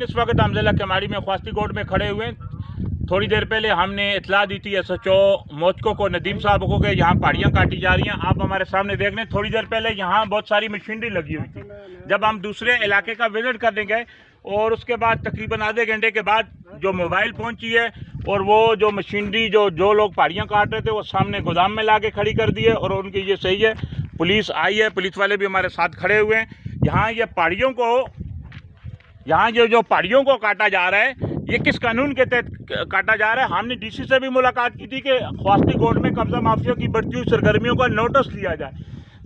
इस वक्त हम ज़िला केमाड़ी में ख्वास्ती कोर्ट में खड़े हुए हैं। थोड़ी देर पहले हमने इतला दी थी SHO मोचको को, नदीम साहब को, कि यहाँ पहाड़ियाँ काटी जा रही हैं। आप हमारे सामने देख रहे हैं, थोड़ी देर पहले यहाँ बहुत सारी मशीनरी लगी हुई थी। जब हम दूसरे इलाके का विजिट करने गए और उसके बाद तकरीबन आधे घंटे के बाद जो मोबाइल पहुँची है और वो जो मशीनरी जो लोग पहाड़ियाँ काट रहे थे वो सामने गोदाम में ला के खड़ी कर दी है और उनकी ये सही है। पुलिस आई है, पुलिस वाले भी हमारे साथ खड़े हुए हैं। यहाँ ये पहाड़ियों को, यहाँ जो पहाड़ियों को काटा जा रहा है, ये किस कानून के तहत काटा जा रहा है? हमने DC से भी मुलाकात की थी कि ख्वास्ती कोर्ट में कब्जा माफियों की बढ़ती हुई सरगर्मियों का नोटिस लिया जाए।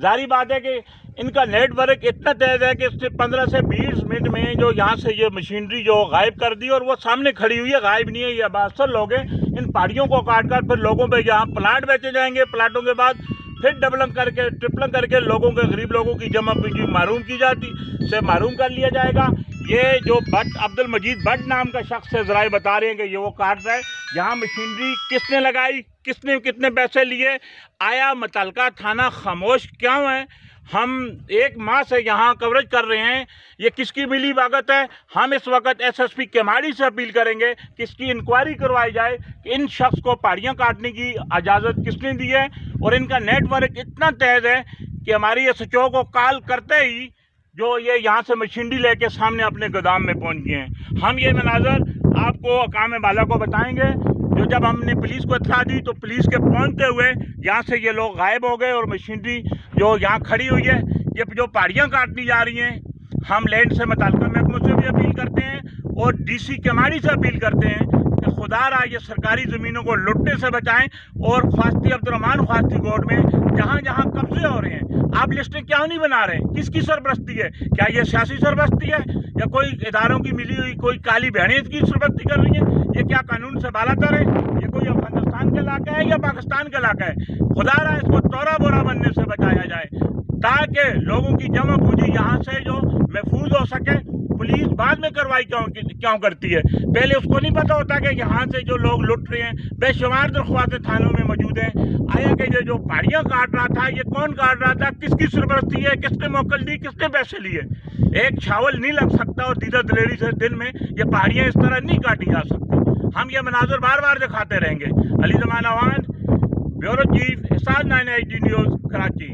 जाहिर बात है कि इनका नेटवर्क इतना तेज है कि 15 से 20 मिनट में जो यहाँ से ये मशीनरी जो गायब कर दी और वो सामने खड़ी हुई है, गायब नहीं है। ये अक्सर लोग हैं, इन पहाड़ियों को काट कर फिर लोगों पे यहाँ प्लाट बेचे जाएंगे, प्लाटों के बाद फिर डबलिंग करके ट्रिपलिंग करके लोगों के, गरीब लोगों की जमा पूंजी मारूम कर लिया जाएगा। ये जो अब्दुल मजीद भट्ट नाम का शख्स है, ज़राए बता रहे हैं कि ये वो काट रहा है। यहाँ मशीनरी किसने लगाई, किसने कितने पैसे लिए, आया मुतल्लिका थाना खामोश क्यों है? हम 1 माह से यहाँ कवरेज कर रहे हैं, ये किसकी मिली भगत है? हम इस वक्त SSP केमाड़ी से अपील करेंगे कि इसकी इंक्वायरी करवाई जाए कि इन शख्स को पहाड़ियाँ काटने की इजाज़त किसने दी है। और इनका नेटवर्क इतना तेज़ है कि हमारी SHO को कॉल करते ही जो ये यहाँ से मशीनरी लेके सामने अपने गोदाम में पहुँच गए हैं। हम ये मनाजर आपको अकाम बाला को बताएंगे। जो जब हमने पुलिस को इत्तला दी तो पुलिस के पहुँचते हुए यहाँ से ये लोग गायब हो गए और मशीनरी जो यहाँ खड़ी हुई है, ये जो पहाड़ियाँ काटनी जा रही हैं, हम लैंड से मुतल्लिका महकमों से भी अपील करते हैं और DC केमाड़ी से अपील करते हैं कि खुदा रहा ये सरकारी ज़मीनों को लुटने से बचाएं। और अब्दुर्रहमान ख्वास्ती कोर्ट में जहाँ जहाँ कब्जे हो रहे हैं, आप लिस्टें क्यों नहीं बना रहे हैं? किसकी सरबस्ती है? क्या ये सियासी सरबस्ती है या कोई इदारों की मिली हुई कोई काली बहनें की सरबस्ती कर रही है? ये क्या कानून से बालातर है? ये कोई अफगानिस्तान का इलाका है या पाकिस्तान का इलाका है? खुदा रहा इसको तोरा बोरा बनने से बचाया जाए ताकि लोगों की जमा पूंजी यहाँ से जो महफूज हो सके। पुलिस बाद में कार्रवाई क्यों करती है? पहले उसको नहीं पता होता कि यहाँ से जो लोग लुट रहे हैं बेशुमार दरख्वास्तें थानों में मौजूद हैं। आया कि ये जो पहाड़ियाँ काट रहा था, ये कौन काट रहा था, किसकी सरबस्ती है, किसने मोकल दी, किसने पैसे लिए? एक शावल नहीं लग सकता और दीदा दलेरी से दिन में ये पहाड़ियाँ इस तरह नहीं काटी जा सकती। हम ये मनाजर बार बार दिखाते रहेंगे। अली ज़मान अवान, ब्यूरो चीफ, एहसास 9 ID न्यूज़, कराची।